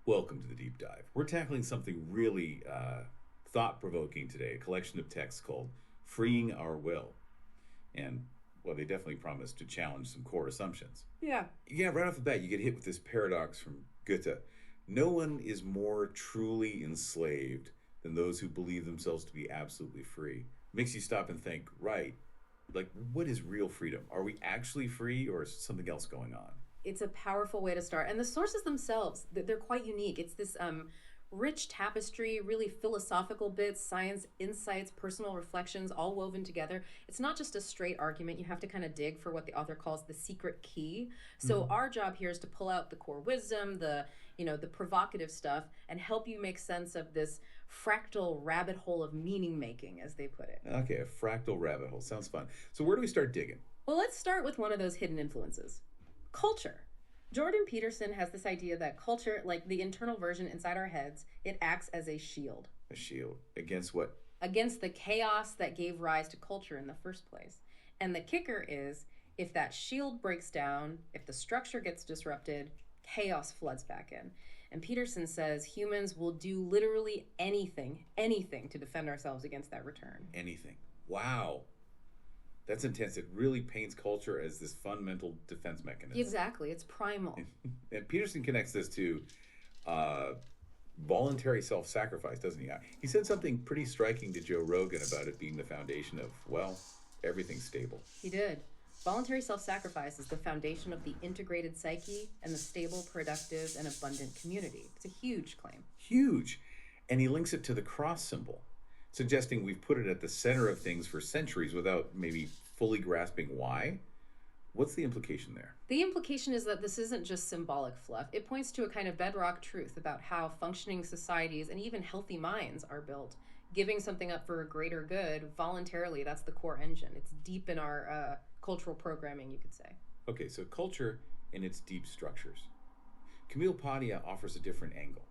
Welcome to the deep dive. We're tackling something really thought provoking today, a collection of texts called Freeing Our Will. And, well, they definitely promise to challenge some core assumptions. Yeah. Yeah, right off the bat, you get hit with this paradox from Goethe. No one is more truly enslaved than those who believe themselves to be absolutely free. Makes you stop and think, right, like, what is real freedom? Are we actually free, or is something else going on? It's a powerful way to start. And the sources themselves, they're quite unique. It's this rich tapestry, really philosophical bits, science insights, personal reflections, all woven together. It's not just a straight argument. You have to kind of dig for what the author calls the secret key. So our job here is to pull out the core wisdom, the provocative stuff, and help you make sense of this fractal rabbit hole of meaning making, as they put it. Okay, a fractal rabbit hole. Sounds fun. So where do we start digging? Well, let's start with one of those hidden influences. Culture. Jordan Peterson has this idea that culture, like the internal version inside our heads, it acts as a shield. A shield. Against what? Against the chaos that gave rise to culture in the first place. And the kicker is, if that shield breaks down, if the structure gets disrupted, chaos floods back in. And Peterson says humans will do literally anything to defend ourselves against that return. Anything. Wow. That's intense. It really paints culture as this fundamental defense mechanism. Exactly. It's primal. And Peterson connects this to voluntary self-sacrifice, doesn't he? He said something pretty striking to Joe Rogan about it being the foundation of, well, everything stable. He did. Voluntary self-sacrifice is the foundation of the integrated psyche and the stable, productive, and abundant community. It's a huge claim. Huge. And he links it to the cross symbol, suggesting we've put it at the center of things for centuries without maybe fully grasping why. What's the implication there? The implication is that this isn't just symbolic fluff. It points to a kind of bedrock truth about how functioning societies and even healthy minds are built. Giving something up for a greater good voluntarily, that's the core engine. It's deep in our cultural programming, you could say. Okay, so culture and its deep structures. Camille Paglia offers a different angle,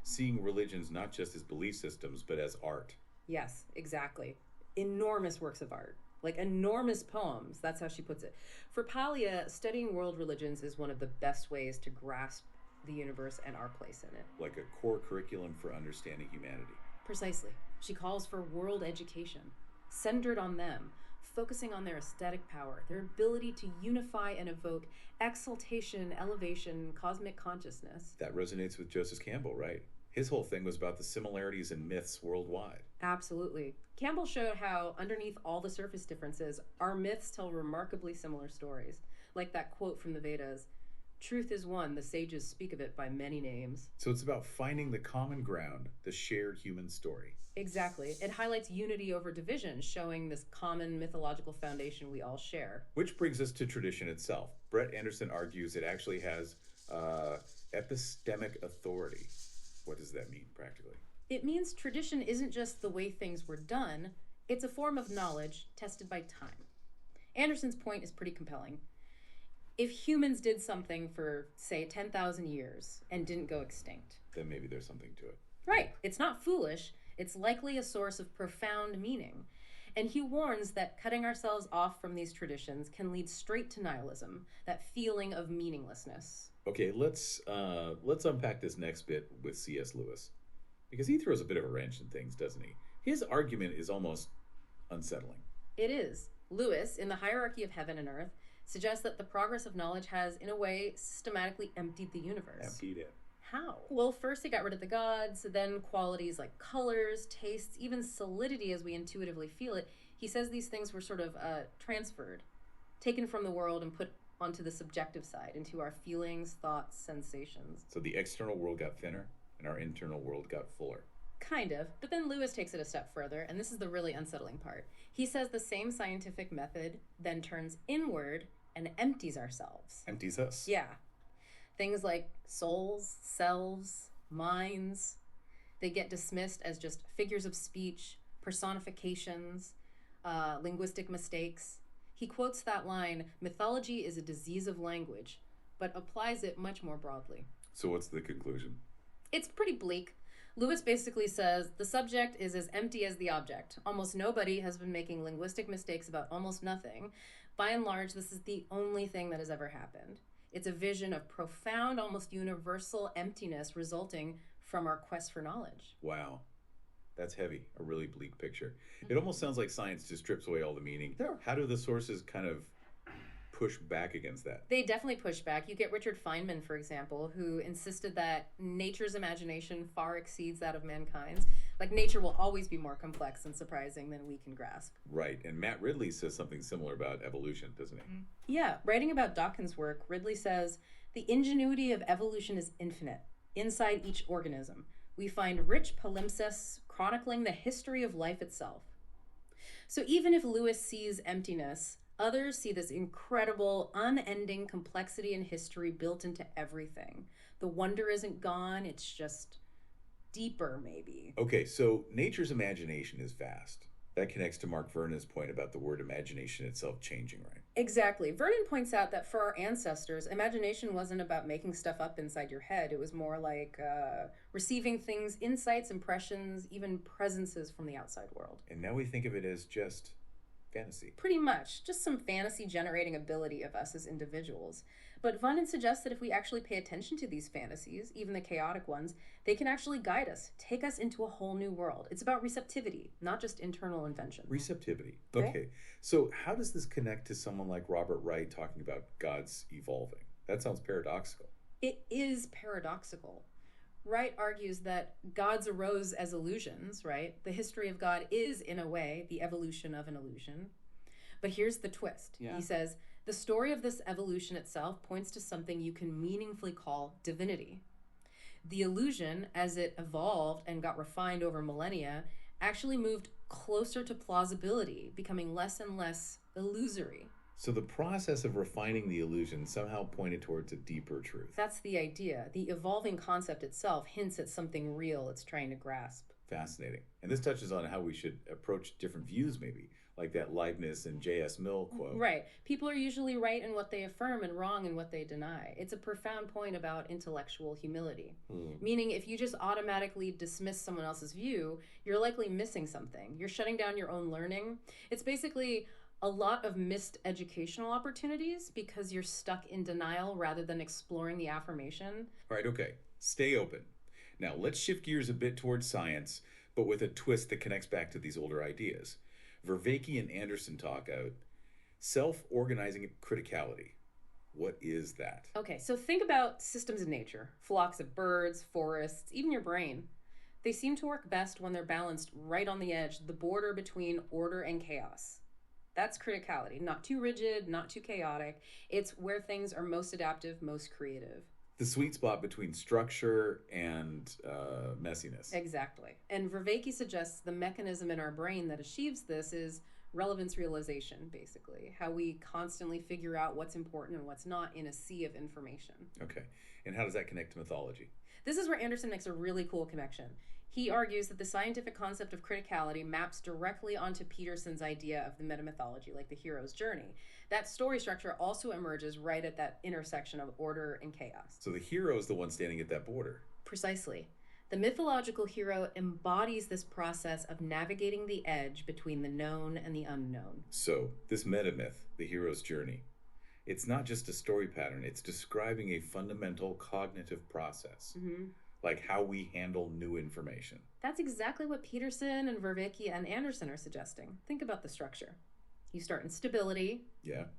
seeing religions not just as belief systems, but as art. Yes, exactly. Enormous works of art. Like enormous poems. That's how she puts it. For Paglia, studying world religions is one of the best ways to grasp the universe and our place in it. Like a core curriculum for understanding humanity. Precisely. She calls for world education, centered on them, focusing on their aesthetic power, their ability to unify and evoke exaltation, elevation, cosmic consciousness. That resonates with Joseph Campbell, right? His whole thing was about the similarities in myths worldwide. Absolutely. Campbell showed how, underneath all the surface differences, our myths tell remarkably similar stories. Like that quote from the Vedas, "Truth is one, the sages speak of it by many names." So it's about finding the common ground, the shared human story. Exactly. It highlights unity over division, showing this common mythological foundation we all share. Which brings us to tradition itself. Brett Anderson argues it actually has epistemic authority. What does that mean practically? It means tradition isn't just the way things were done, it's a form of knowledge tested by time. Anderson's point is pretty compelling. If humans did something for, say, 10,000 years and didn't go extinct, then maybe there's something to it. Right. It's not foolish. It's likely a source of profound meaning. And he warns that cutting ourselves off from these traditions can lead straight to nihilism, that feeling of meaninglessness. Okay, let's unpack this next bit with C.S. Lewis, because he throws a bit of a wrench in things, doesn't he? His argument is almost unsettling. It is. Lewis, in the hierarchy of heaven and earth, suggests that the progress of knowledge has, in a way, systematically emptied the universe. Emptied it. How? Well, first it got rid of the gods, then qualities like colors, tastes, even solidity as we intuitively feel it. He says these things were sort of transferred, taken from the world and put onto the subjective side, into our feelings, thoughts, sensations. So the external world got thinner and our internal world got fuller. Kind of, but then Lewis takes it a step further, and this is the really unsettling part. He says the same scientific method then turns inward and empties ourselves. Empties us. Yeah. Things like souls, selves, minds, they get dismissed as just figures of speech, personifications, linguistic mistakes. He quotes that line, "Mythology is a disease of language," but applies it much more broadly. So what's the conclusion? It's pretty bleak. Lewis basically says the subject is as empty as the object. Almost nobody has been making linguistic mistakes about almost nothing. By and large, this is the only thing that has ever happened. It's a vision of profound, almost universal emptiness resulting from our quest for knowledge. Wow. That's heavy, a really bleak picture. It almost sounds like science just strips away all the meaning. Sure. How do the sources kind of push back against that? They definitely push back. You get Richard Feynman, for example, who insisted that nature's imagination far exceeds that of mankind's. Like, nature will always be more complex and surprising than we can grasp. Right. And Matt Ridley says something similar about evolution, doesn't he? Yeah, writing about Dawkins' work, Ridley says, the ingenuity of evolution is infinite. Inside each organism, we find rich palimpsests chronicling the history of life itself. So even if Lewis sees emptiness, others see this incredible, unending complexity and history built into everything. The wonder isn't gone, it's just deeper, maybe. Okay, so nature's imagination is vast. That connects to Mark Vernon's point about the word imagination itself changing, right? Exactly. Vernon points out that for our ancestors, imagination wasn't about making stuff up inside your head. It was more like receiving things, insights, impressions, even presences from the outside world. And now we think of it as just fantasy. Pretty much. Just some fantasy generating ability of us as individuals. But Vernon suggests that if we actually pay attention to these fantasies, even the chaotic ones, they can actually guide us, take us into a whole new world. It's about receptivity, not just internal invention. Receptivity. Okay. Okay. So how does this connect to someone like Robert Wright talking about God's evolving? That sounds paradoxical. It is paradoxical. Wright argues that gods arose as illusions, right? The history of God is, in a way, the evolution of an illusion. But here's the twist. Yeah. He says, the story of this evolution itself points to something you can meaningfully call divinity. The illusion, as it evolved and got refined over millennia, actually moved closer to plausibility, becoming less and less illusory. So the process of refining the illusion somehow pointed towards a deeper truth. That's the idea. The evolving concept itself hints at something real it's trying to grasp. Fascinating. And this touches on how we should approach different views, maybe, like that Leibniz and J.S. Mill quote. Right. People are usually right in what they affirm and wrong in what they deny. It's a profound point about intellectual humility. Meaning, if you just automatically dismiss someone else's view, you're likely missing something. You're shutting down your own learning. It's basically a lot of missed educational opportunities because you're stuck in denial rather than exploring the affirmation. All right, okay. Stay open. Now, let's shift gears a bit towards science, but with a twist that connects back to these older ideas. Vervaeke and Anderson talk out self-organizing criticality. What is that? Okay, so think about systems in nature. Flocks of birds, forests, even your brain. They seem to work best when they're balanced right on the edge, the border between order and chaos. That's criticality. Not too rigid, not too chaotic. It's where things are most adaptive, most creative. The sweet spot between structure and messiness. Exactly. And Vervaeke suggests the mechanism in our brain that achieves this is relevance realization, basically. How we constantly figure out what's important and what's not in a sea of information. Okay. And how does that connect to mythology? This is where Anderson makes a really cool connection. He argues that the scientific concept of criticality maps directly onto Peterson's idea of the metamythology, like the hero's journey. That story structure also emerges right at that intersection of order and chaos. So the hero is the one standing at that border. Precisely. The mythological hero embodies this process of navigating the edge between the known and the unknown. So this metamyth, the hero's journey, it's not just a story pattern, it's describing a fundamental cognitive process. Like how we handle new information. That's exactly what Peterson and Vervaeke and Anderson are suggesting. Think about the structure. You start in stability,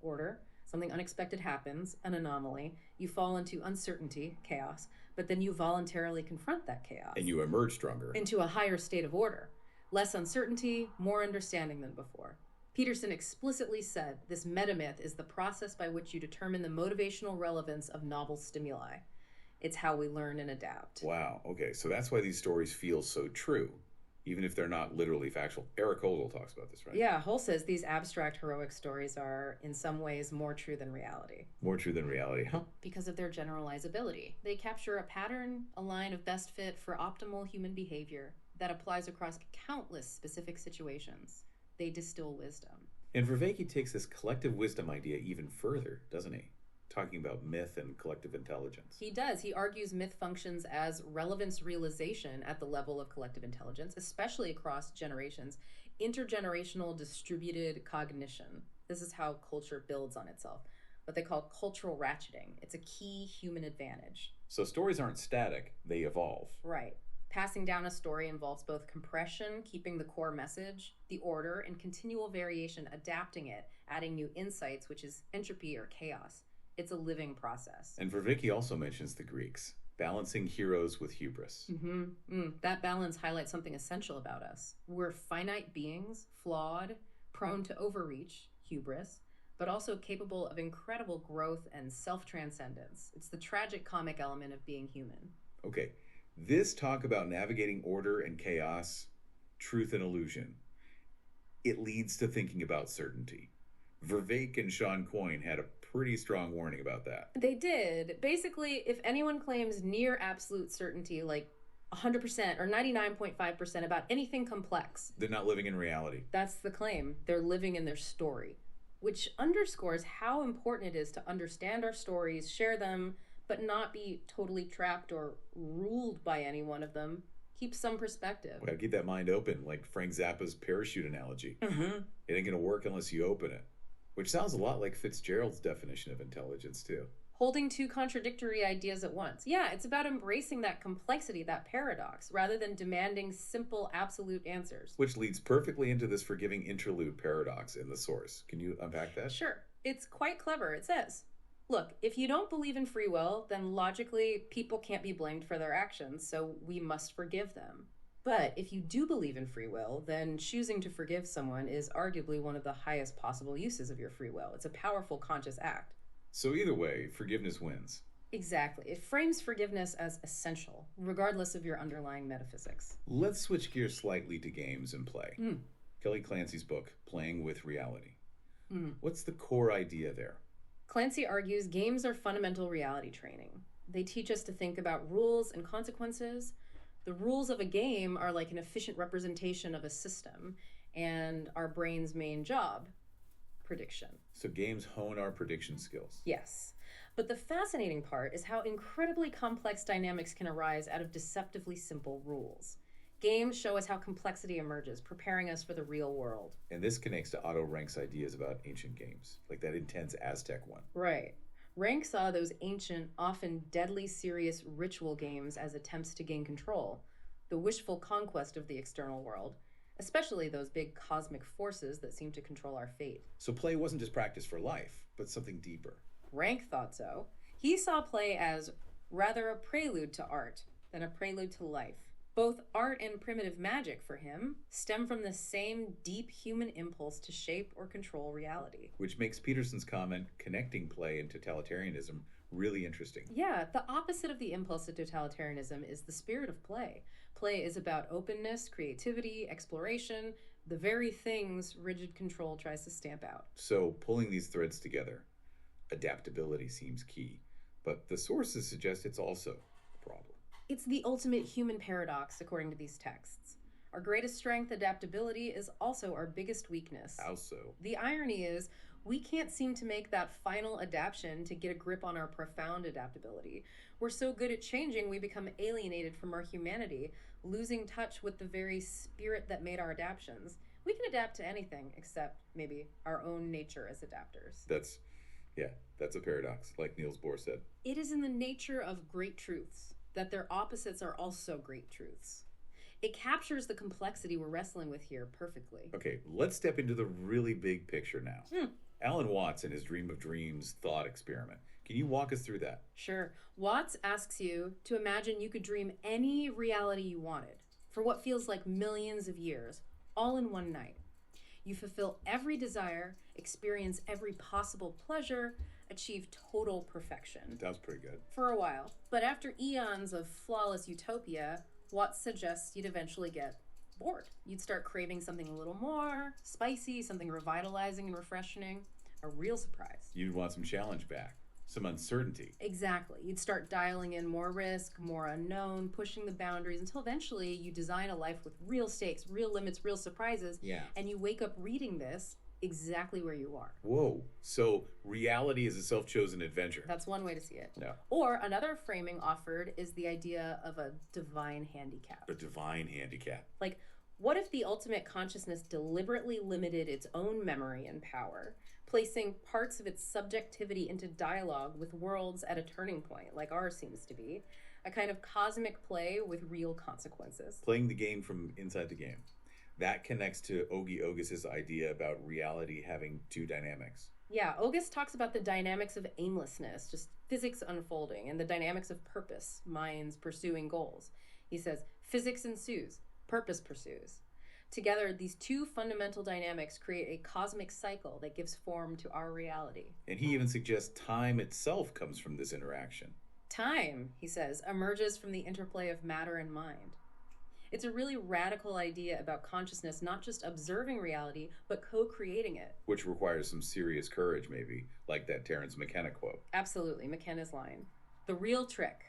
order, something unexpected happens, an anomaly. You fall into uncertainty, chaos, but then you voluntarily confront that chaos. And you emerge stronger. Into a higher state of order. Less uncertainty, more understanding than before. Peterson explicitly said this metamyth is the process by which you determine the motivational relevance of novel stimuli. It's how we learn and adapt. Wow. Okay. So that's why these stories feel so true, even if they're not literally factual. Eric Hozel talks about this, right? Yeah, Hull says these abstract heroic stories are, in some ways, more true than reality. More true than reality, huh? Because of their generalizability. They capture a pattern, a line of best fit for optimal human behavior that applies across countless specific situations. They distill wisdom. And Vervaeke takes this collective wisdom idea even further, doesn't he? Talking about myth and collective intelligence. He does. He argues myth functions as relevance realization at the level of collective intelligence, especially across generations. Intergenerational distributed cognition. This is how culture builds on itself. what they call cultural ratcheting. It's a key human advantage. So stories aren't static, they evolve. Right. Passing down a story involves both compression, keeping the core message, the order, and continual variation, adapting it, adding new insights, which is entropy or chaos. It's a living process. And Vervicki also mentions the Greeks, balancing heroes with hubris. That balance highlights something essential about us. We're finite beings, flawed, prone to overreach, hubris, but also capable of incredible growth and self-transcendence. It's the tragic comic element of being human. Okay, this talk about navigating order and chaos, truth and illusion, it leads to thinking about certainty. Vervaeke and Sean Coyne had a pretty strong warning about that. They did. Basically, if anyone claims near absolute certainty, like 100% or 99.5% about anything complex, they're not living in reality. That's the claim. They're living in their story, which underscores how important it is to understand our stories, share them, but not be totally trapped or ruled by any one of them. Keep some perspective. We gotta keep that mind open, like Frank Zappa's parachute analogy. It ain't gonna work unless you open it. Which sounds a lot like Fitzgerald's definition of intelligence, too. Holding two contradictory ideas at once. Yeah, it's about embracing that complexity, that paradox, rather than demanding simple, absolute answers. Which leads perfectly into this forgiving interlude paradox in the source. Can you unpack that? Sure. It's quite clever. It says, look, if you don't believe in free will, then logically people can't be blamed for their actions, so we must forgive them. But if you do believe in free will, then choosing to forgive someone is arguably one of the highest possible uses of your free will. It's a powerful conscious act. So either way, forgiveness wins. Exactly. It frames forgiveness as essential, regardless of your underlying metaphysics. Let's switch gears slightly to games and play. Kelly Clancy's book, Playing with Reality. What's the core idea there? Clancy argues games are fundamental reality training. They teach us to think about rules and consequences. The rules of a game are like an efficient representation of a system, and our brain's main job, prediction. So games hone our prediction skills. Yes. But the fascinating part is how incredibly complex dynamics can arise out of deceptively simple rules. Games show us how complexity emerges, preparing us for the real world. And this connects to Otto Rank's ideas about ancient games, like that intense Aztec one. Right. Rank saw those ancient, often deadly serious ritual games as attempts to gain control, the wishful conquest of the external world, especially those big cosmic forces that seem to control our fate. So play wasn't just practice for life, but something deeper. Rank thought so. He saw play as rather a prelude to art than a prelude to life. Both art and primitive magic, for him, stem from the same deep human impulse to shape or control reality. Which makes Peterson's comment, connecting play and totalitarianism, really interesting. Yeah, the opposite of the impulse of totalitarianism is the spirit of play. Play is about openness, creativity, exploration, the very things rigid control tries to stamp out. So pulling these threads together, adaptability seems key. But the sources suggest it's also a problem. It's the ultimate human paradox, according to these texts. Our greatest strength, adaptability, is also our biggest weakness. How so? The irony is, we can't seem to make that final adaptation to get a grip on our profound adaptability. We're so good at changing, we become alienated from our humanity, losing touch with the very spirit that made our adaptations. We can adapt to anything except maybe our own nature as adapters. That's a paradox, like Niels Bohr said. It is in the nature of great truths that their opposites are also great truths. It captures the complexity we're wrestling with here perfectly. Okay, let's step into the really big picture now. Alan Watts and his Dream of Dreams thought experiment. Can you walk us through that? Sure. Watts asks you to imagine you could dream any reality you wanted for what feels like millions of years, all in one night. You fulfill every desire, experience every possible pleasure, achieve total perfection. Sounds pretty good. For a while. But after eons of flawless utopia, Watts suggests you'd eventually get bored. You'd start craving something a little more spicy, something revitalizing and refreshing, a real surprise. You'd want some challenge back, some uncertainty. Exactly. You'd start dialing in more risk, more unknown, pushing the boundaries until eventually you design a life with real stakes, real limits, real surprises. Yeah. And you wake up reading this exactly where you are. Whoa. So reality is a self-chosen adventure. That's one way to see it. Yeah. Or another framing offered is the idea of a divine handicap. A divine handicap. Like, what if the ultimate consciousness deliberately limited its own memory and power, placing parts of its subjectivity into dialogue with worlds at a turning point, like ours seems to be, a kind of cosmic play with real consequences. Playing the game from inside the game. That connects to Ogie Ogus's idea about reality having two dynamics. Yeah, Ogus talks about the dynamics of aimlessness, just physics unfolding, and the dynamics of purpose, minds pursuing goals. He says, physics ensues, purpose pursues. Together, these two fundamental dynamics create a cosmic cycle that gives form to our reality. And he even suggests time itself comes from this interaction. Time, he says, emerges from the interplay of matter and mind. It's a really radical idea about consciousness not just observing reality, but co-creating it. Which requires some serious courage, maybe, like that Terence McKenna quote. Absolutely, McKenna's line. The real trick,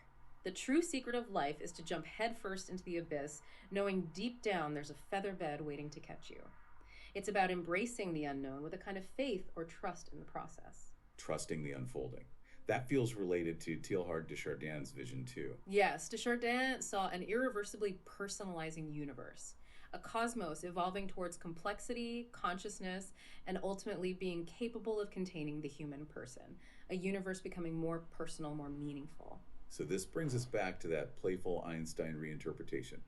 the true secret of life is to jump headfirst into the abyss, knowing deep down there's a feather bed waiting to catch you. It's about embracing the unknown with a kind of faith or trust in the process. Trusting the unfolding. That feels related to Teilhard de Chardin's vision too. Yes, de Chardin saw an irreversibly personalizing universe, a cosmos evolving towards complexity, consciousness, and ultimately being capable of containing the human person, a universe becoming more personal, more meaningful. So this brings us back to that playful Einstein reinterpretation,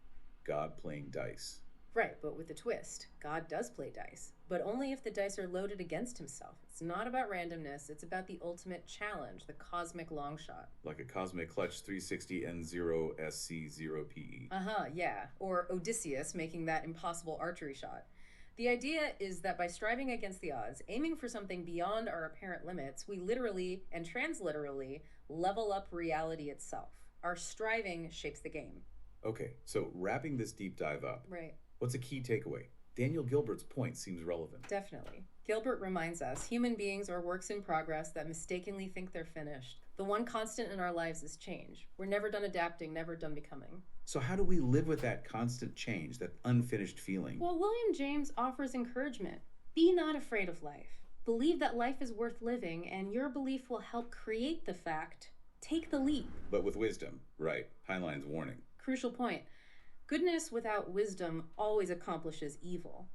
God playing dice. Right, but with a twist. God does play dice, but only if the dice are loaded against himself. It's not about randomness, it's about the ultimate challenge, the cosmic long shot. Like a cosmic clutch 360 N0 SC0 PE. Yeah. Or Odysseus making that impossible archery shot. The idea is that by striving against the odds, aiming for something beyond our apparent limits, we literally and transliterally level up reality itself. Our striving shapes the game. Okay, so wrapping this deep dive up. Right. What's a key takeaway? Daniel Gilbert's point seems relevant. Definitely. Gilbert reminds us human beings are works in progress that mistakenly think they're finished. The one constant in our lives is change. We're never done adapting, never done becoming. So how do we live with that constant change, that unfinished feeling? Well, William James offers encouragement. Be not afraid of life. Believe that life is worth living, and your belief will help create the fact. Take the leap. But with wisdom, right. Heinlein's warning. Crucial point. Goodness without wisdom always accomplishes evil.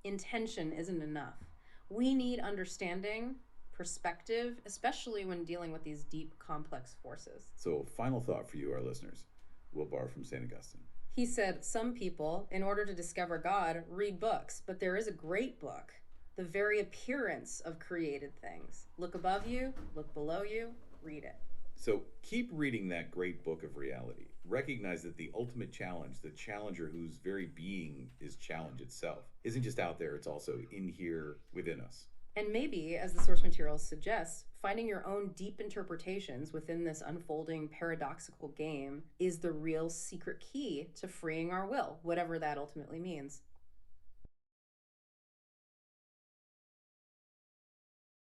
Intention isn't enough. We need understanding, perspective, especially when dealing with these deep, complex forces. So, final thought for you, our listeners. We'll borrow from St. Augustine. He said, some people, in order to discover God, read books, but there is a great book, the very appearance of created things. Look above you, look below you, read it. So keep reading that great book of reality. Recognize that the ultimate challenge, the challenger whose very being is challenge itself, isn't just out there, it's also in here within us. And maybe, as the source material suggests, finding your own deep interpretations within this unfolding paradoxical game is the real secret key to freeing our will, whatever that ultimately means.